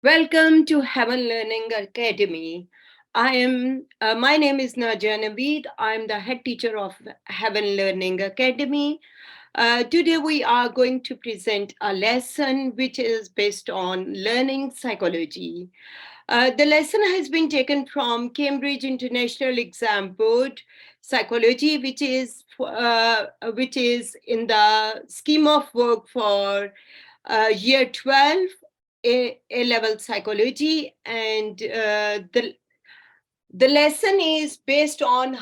Welcome to Heaven Learning Academy. My name is Najia Naveed. I'm the head teacher of Heaven Learning Academy. Today we are going to present a lesson which is based on learning psychology. The lesson has been taken from Cambridge International Exam Board Psychology, which is in the scheme of work for year 12 A level psychology, and the lesson is based on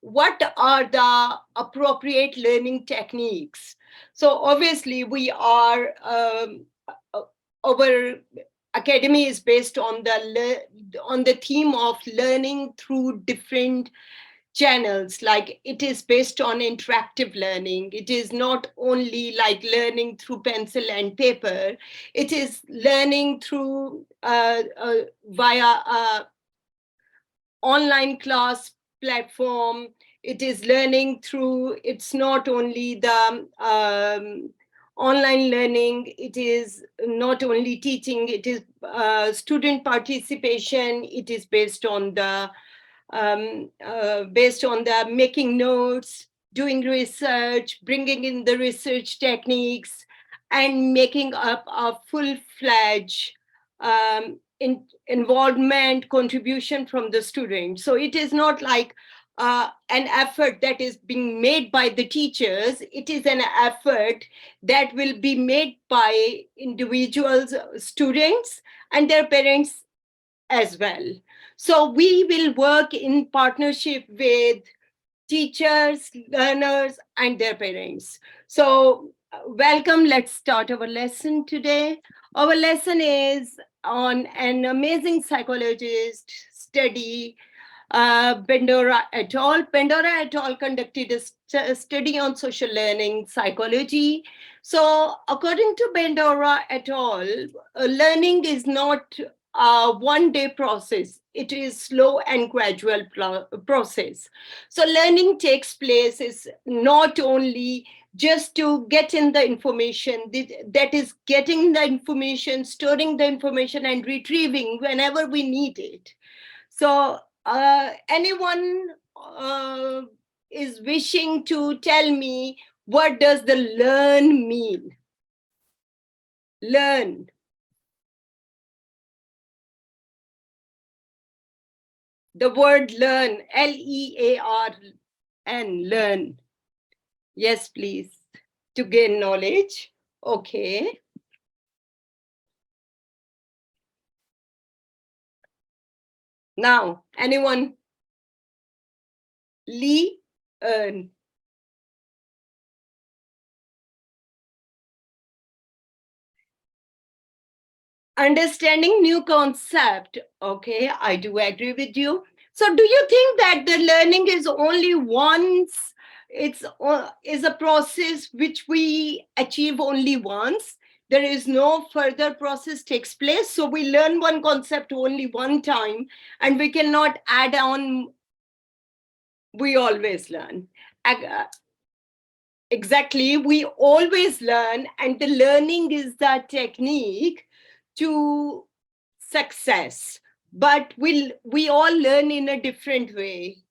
what are the appropriate learning techniques. So obviously we are uh, our academy is based on the theme of learning through different channels. Like, it is based on interactive learning. It is not only like learning through pencil and paper. It is learning through via online class platform. It is learning through, it's not only the online learning, it is not only teaching, it is student participation. It is based on the making notes, doing research, bringing in the research techniques, and making up a full-fledged involvement contribution from the student. So it is not like an effort that is being made by the teachers. It is an effort that will be made by individuals, students, and their parents as well. So we will work in partnership with teachers, learners, and their parents. So, welcome. Let's start our lesson today. Our lesson is on an amazing psychologist study, Bandura et al. Bandura et al. Conducted a study on social learning psychology. So, according to Bandura et al., learning is not a one-day process. It is slow and gradual process. So, learning takes place is not only just to get in the information, that is getting the information, storing the information, and retrieving whenever we need it. So, anyone is wishing to tell me, what does the learn mean? Learn. The word learn, Learn, learn. Yes, please. To gain knowledge. Okay. Now, anyone? Lee, earn. Understanding new concept. Okay, I do agree with you. So do you think that the learning is only once, it's is a process which we achieve only once? There is no further process takes place, so we learn one concept only one time, and we cannot add on. We always learn. Exactly, we always learn, and the learning is the technique to success. But we all learn in a different way.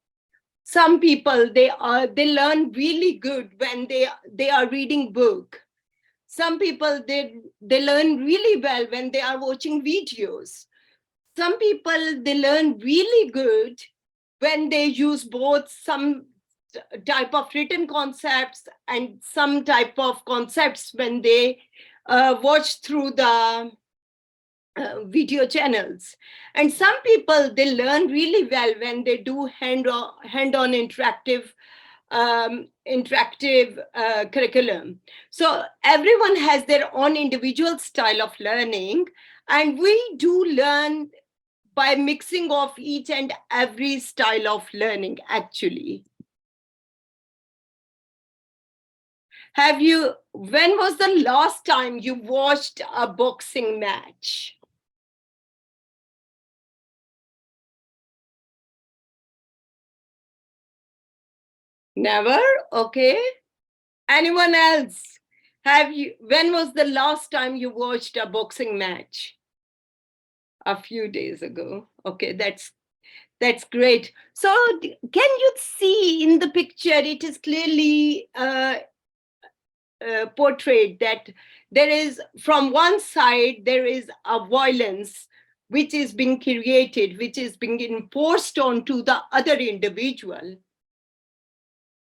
Some people, they learn really good when they are reading book. Some people, they learn really well when they are watching videos. Some people, they learn really good when they use both some type of written concepts and some type of concepts when they watch through the video channels. And some people, they learn really well when they do hand-on interactive curriculum. So everyone has their own individual style of learning, and we do learn by mixing of each and every style of learning, actually. When was the last time you watched a boxing match? Never? Okay. Anyone else? When was the last time you watched a boxing match? A few days ago. Okay, that's great. So can you see in the picture, it is clearly portrayed that there is, from one side, there is a violence which is being created, which is being enforced onto the other individual.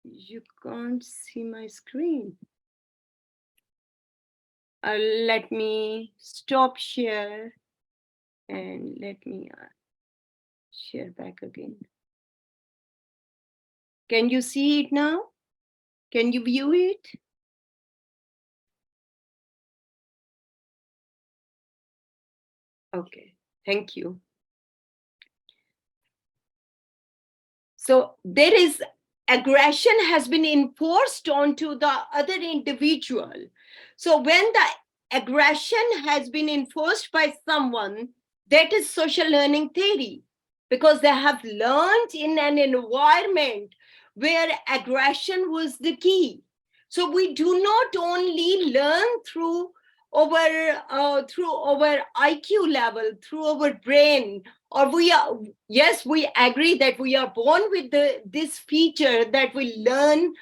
You can't see my screen. Let me stop share and let me share back again. Can you see it now? Can you view it? Okay, thank you. So there is aggression has been enforced onto the other individual. So when the aggression has been enforced by someone, that is social learning theory, because they have learned in an environment where aggression was the key. So we do not only learn through our IQ level, through our brain, or we are, yes, we agree that we are born with this feature that we learn,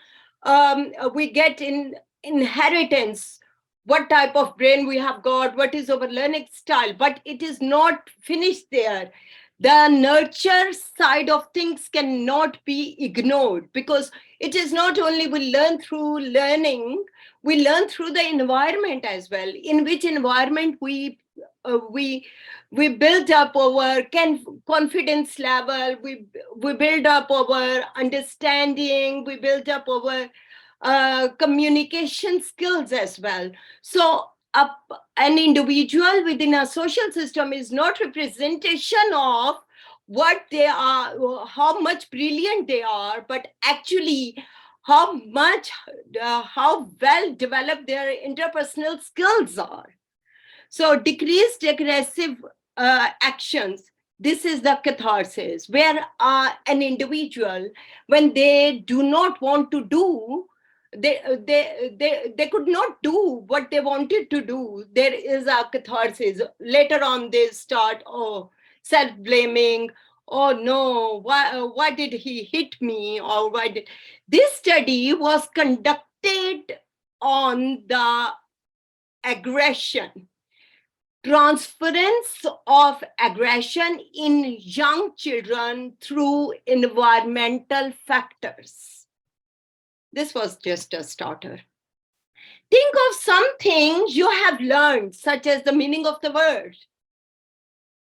we get in inheritance, what type of brain we have got, what is our learning style, but it is not finished there. The nurture side of things cannot be ignored, because it is not only we learn through learning, we learn through the environment as well, in which environment we build up our confidence level, we build up our understanding, we build up our communication skills as well. So an individual within a social system is not representation of what they are, how much brilliant they are, but actually how how well developed their interpersonal skills are. So decreased aggressive actions, this is the catharsis, where an individual, when they do not want to do, they could not do what they wanted to do, there is a catharsis. Later on, they start, self-blaming. Oh no, why did he hit me? Or why did this study was conducted on the aggression, transference of aggression in young children through environmental factors. This was just a starter. Think of some things you have learned, such as the meaning of the word.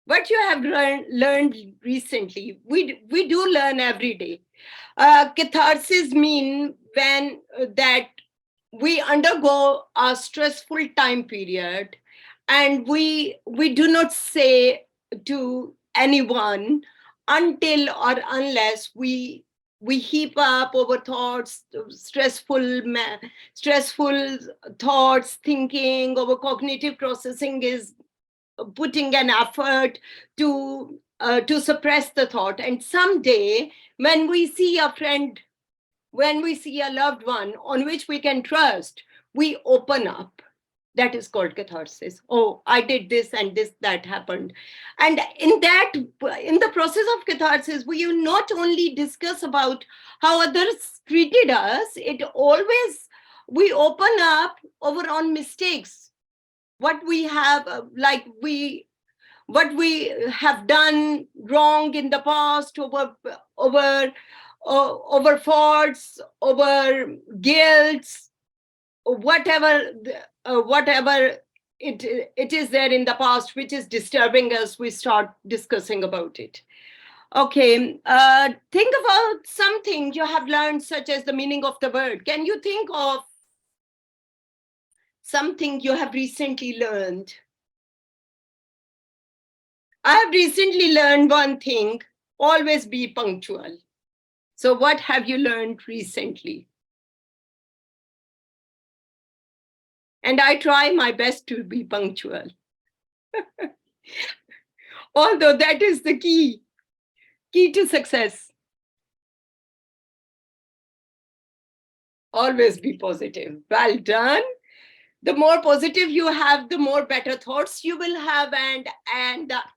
What you have learned recently, we do learn every day. Catharsis mean when that we undergo a stressful time period, and we do not say to anyone until or unless we heap up our thoughts, stressful thoughts, thinking, our cognitive processing is putting an effort to suppress the thought. And someday, when we see a friend, when we see a loved one on which we can trust, we open up. That is called catharsis. Oh, I did this and this, that happened. And in the process of catharsis, we not only discuss about how others treated us, it always, we open up our own mistakes, what we have, what we have done wrong in the past, over faults, over guilts, whatever it is there in the past which is disturbing us, we start discussing about it. Okay, think about something you have learned, such as the meaning of the word. Can you think of something you have recently learned? I have recently learned one thing: always be punctual. So what have you learned recently? And I try my best to be punctual. Although that is the key to success. Always be positive. Well done. The more positive you have, the more better thoughts you will have, and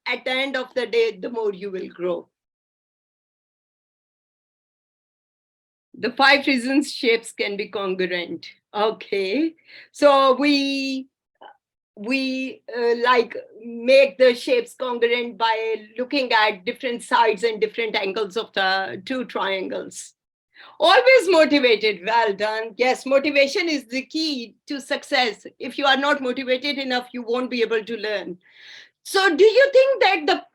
at the end of the day, the more you will grow. The 5 reasons shapes can be congruent. Okay, so we like make the shapes congruent by looking at different sides and different angles of the two triangles. Always motivated. Well done. Yes, motivation is the key to success. If you are not motivated enough, you won't be able to learn. So do you think that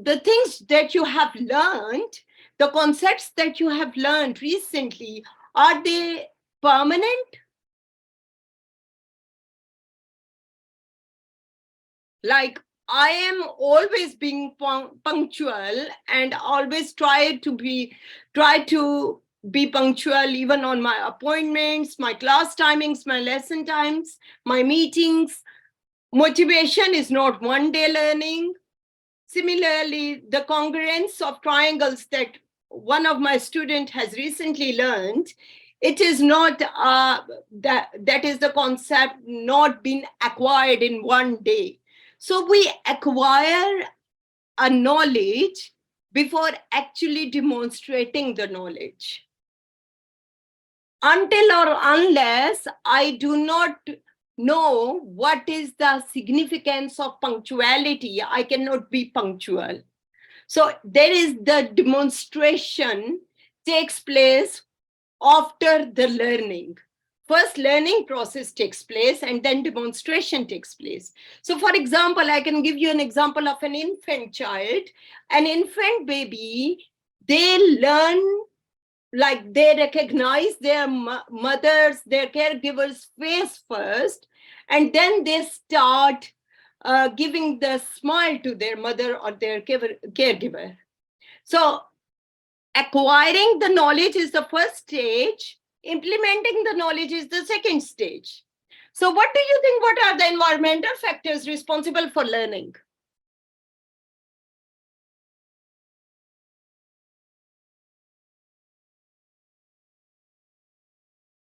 the things that you have learned, the concepts that you have learned recently, are they permanent? Like, I am always being punctual and always try to be punctual even on my appointments, my class timings, my lesson times, my meetings. Motivation is not one day learning. Similarly, the congruence of triangles that one of my students has recently learned, it is not that is the concept not been acquired in one day. So we acquire a knowledge before actually demonstrating the knowledge. Until or unless I do not know what is the significance of punctuality, I cannot be punctual. So there is the demonstration takes place after the learning. First learning process takes place and then demonstration takes place. So for example, I can give you an example of an infant child. An infant baby, they learn, like they recognize their mothers, their caregivers' face first, and then they start giving the smile to their mother or their caregiver. So acquiring the knowledge is the first stage, implementing the knowledge is the second stage. So what do you think, what are the environmental factors responsible for learning?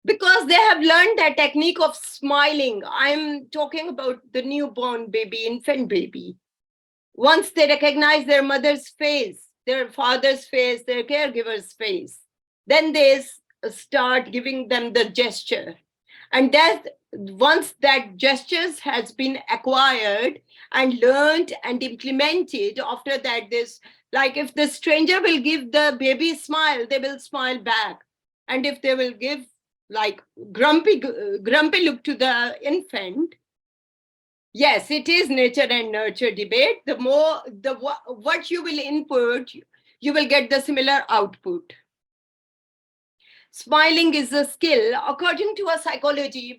Because they have learned that technique of smiling. I'm talking about the newborn baby, infant baby. Once they recognize their mother's face, their father's face, their caregiver's face, then they start giving them the gesture. And that once that gestures has been acquired and learned and implemented, after that, this, like if the stranger will give the baby a smile, they will smile back. And if they will give like grumpy look to the infant, yes, it is nature and nurture debate. The more what you will input, you will get the similar output. Smiling is a skill. According to a psychology,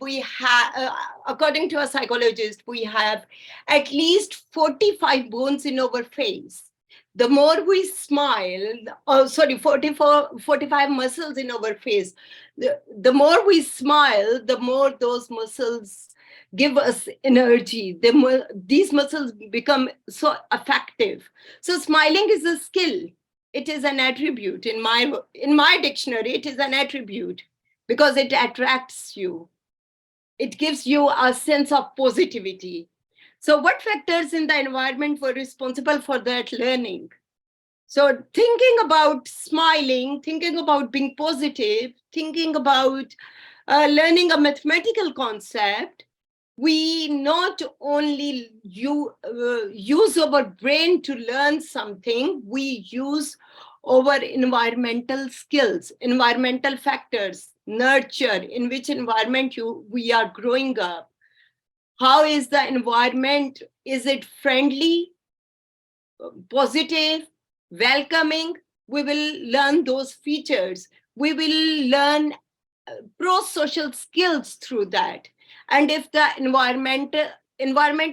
according to a psychologist, we have at least 45 bones in our face. The more we smile, 45 muscles in our face. The more we smile, the more those muscles give us energy. These muscles become so effective. So smiling is a skill. It is an attribute in my dictionary. It is an attribute because it attracts you. It gives you a sense of positivity. So what factors in the environment were responsible for that learning? So thinking about smiling, thinking about being positive, thinking about learning a mathematical concept, we not only use our brain to learn something, we use our environmental skills, environmental factors, nurture, in which environment we are growing up. How is the environment? Is it friendly, positive, welcoming? We will learn those features. We will learn pro-social skills through that. And if the environment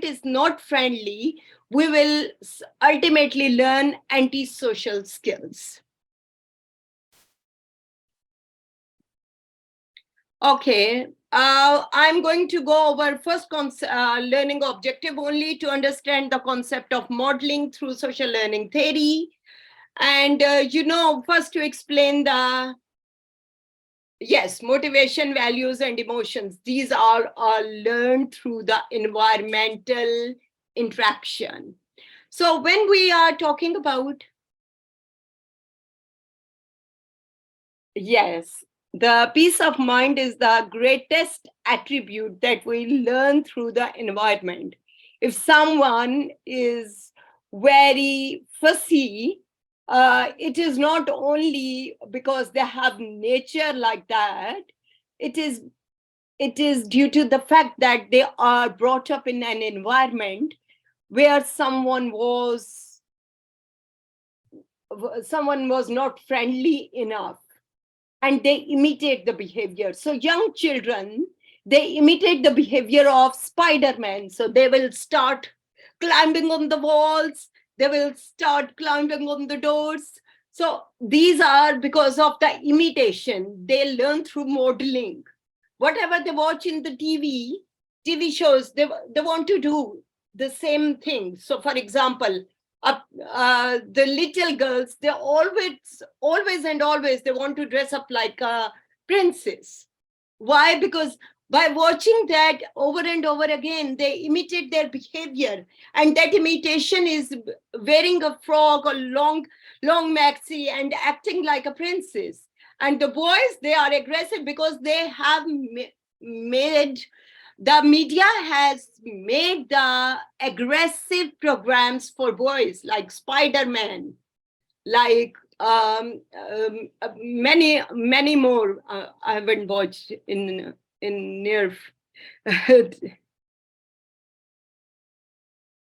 is not friendly, we will ultimately learn antisocial skills. Okay, I'm going to go over first learning objective only to understand the concept of modeling through social learning theory. And, first to explain the Yes, motivation, values, and emotions. These are learned through the environmental interaction. So when we are talking about, yes, the peace of mind is the greatest attribute that we learn through the environment. If someone is very fussy, it is not only because they have nature like that. It is it is due to the fact that they are brought up in an environment where someone was not friendly enough, and they imitate the behavior. So young children, they imitate the behavior of Spider-Man. So they will start climbing on the walls, they will start climbing on the doors. So these are because of the imitation. They learn through modeling. Whatever they watch in the TV shows, they want to do the same thing. So for example, the little girls, they always they want to dress up like a princess. Why? Because by watching that over and over again, they imitate their behavior, and that imitation is wearing a frock or long maxi and acting like a princess. And the boys, they are aggressive because they have made the media has made the aggressive programs for boys like Spider-Man, like many more. I haven't watched in near.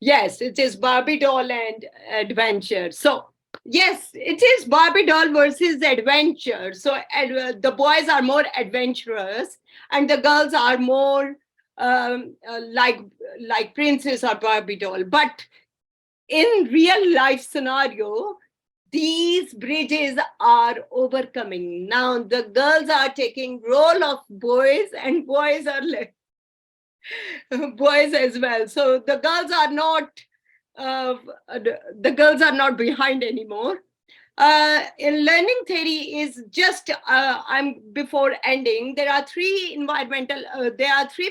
Yes, it is Barbie doll and adventure. So yes, it is Barbie doll versus adventure. So the boys are more adventurous, and the girls are more like princess or Barbie doll. But in real life scenario, these bridges are overcoming. Now the girls are taking role of boys, and boys are boys as well. So the girls are not behind anymore. In learning theory is just I'm before ending. There are three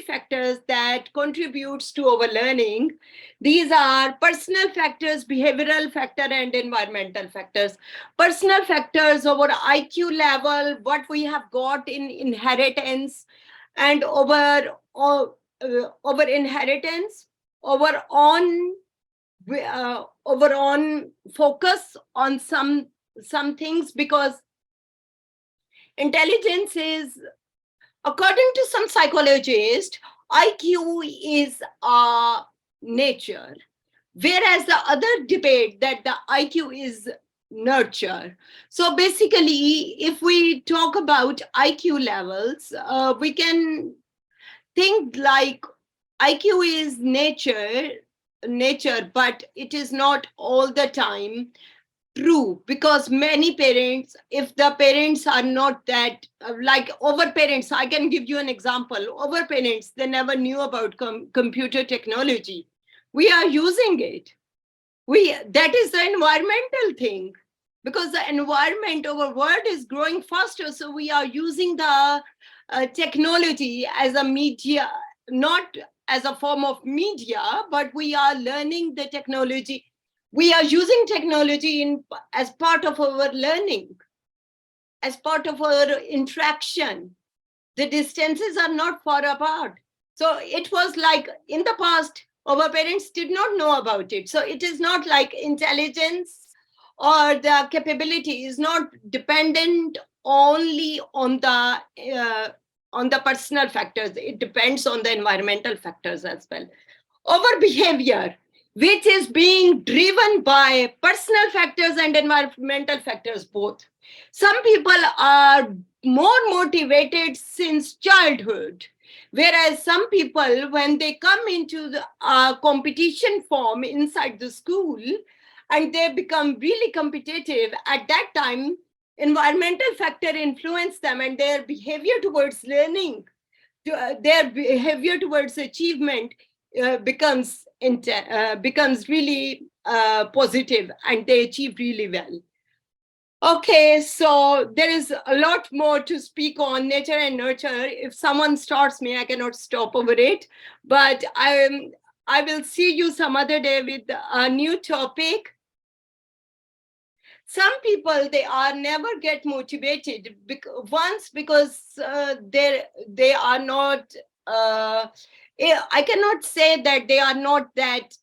factors that contributes to our learning. These are personal factors, behavioral factor, and environmental factors. Personal factors, our IQ level, what we have got in inheritance, and over inheritance, over on focus on some things, because intelligence is, according to some psychologists, IQ is nature, whereas the other debate that the IQ is nurture. So basically, if we talk about IQ levels, we can think like IQ is nature, but it is not all the time true, because many parents, if the parents are not that like over parents, I can give you an example. Over parents, they never knew about computer technology. We are using it. That is the environmental thing, because the environment, our world is growing faster, so we are using the technology as a media, not as a form of media, but we are learning the technology. We are using technology as part of our learning, as part of our interaction. The distances are not far apart. So it was like in the past, our parents did not know about it. So it is not like intelligence or the capability is not dependent only on the personal factors. It depends on the environmental factors as well. Our behavior, which is being driven by personal factors and environmental factors both. Some people are more motivated since childhood, whereas some people, when they come into the competition form inside the school and they become really competitive, at that time environmental factor influence them, and their behavior towards learning, their behavior towards achievement becomes really positive, and they achieve really well. Okay, so there is a lot more to speak on nature and nurture. If someone starts me, I cannot stop over it. But I will see you some other day with a new topic. Some people, they are never get motivated once because they are not. I cannot say that they are not that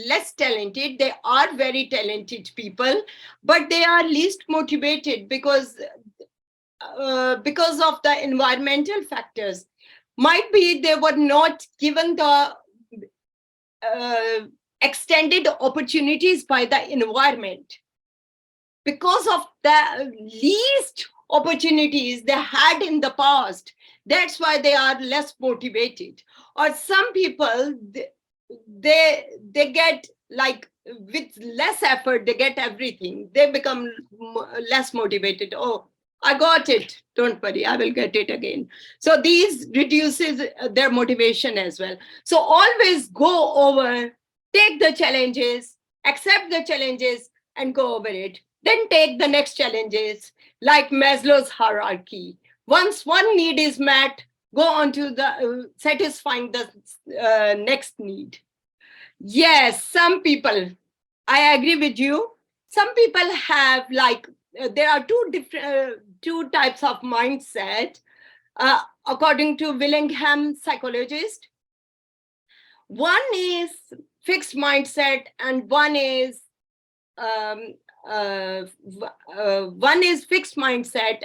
less talented. They are very talented people, but they are least motivated because of the environmental factors. Might be they were not given the uh, extended opportunities by the environment. Because of the least opportunities they had in the past, that's why they are less motivated. Or some people, they get like with less effort they get everything, they become less motivated. Oh, I got it, don't worry, I will get it again. So these reduces their motivation as well. So always go over, take the challenges, accept the challenges, and go over it. Then take the next challenges, like Maslow's hierarchy. Once one need is met, go on to the satisfying the next need. Yes, some people, I agree with you. Some people have like there are two types of mindset according to Willingham psychologist. One is fixed mindset, and um, one is fixed mindset,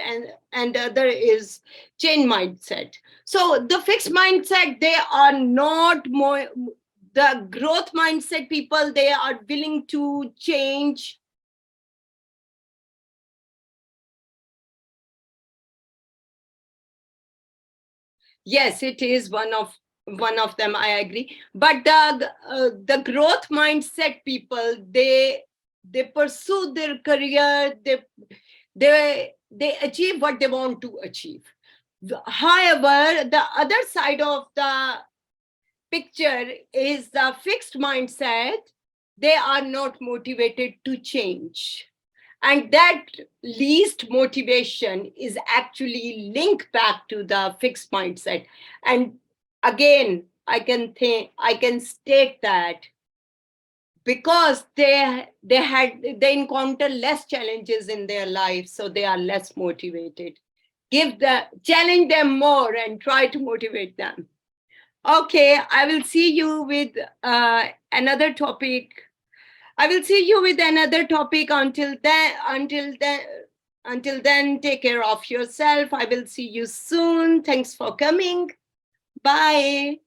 and the other is change mindset. So the fixed mindset, they are not more. The growth mindset people, they are willing to change. Yes, it is one of them, I agree. But the growth mindset people, they pursue their career, they achieve what they want to achieve. However, the other side of the picture is the fixed mindset. They are not motivated to change, and that least motivation is actually linked back to the fixed mindset. And again, I can state that because they encounter less challenges in their life, so they are less motivated. Challenge them more and try to motivate them. Okay, I will see you with another topic. I will see you with another topic. Until then, take care of yourself. I will see you soon. Thanks for coming. Bye.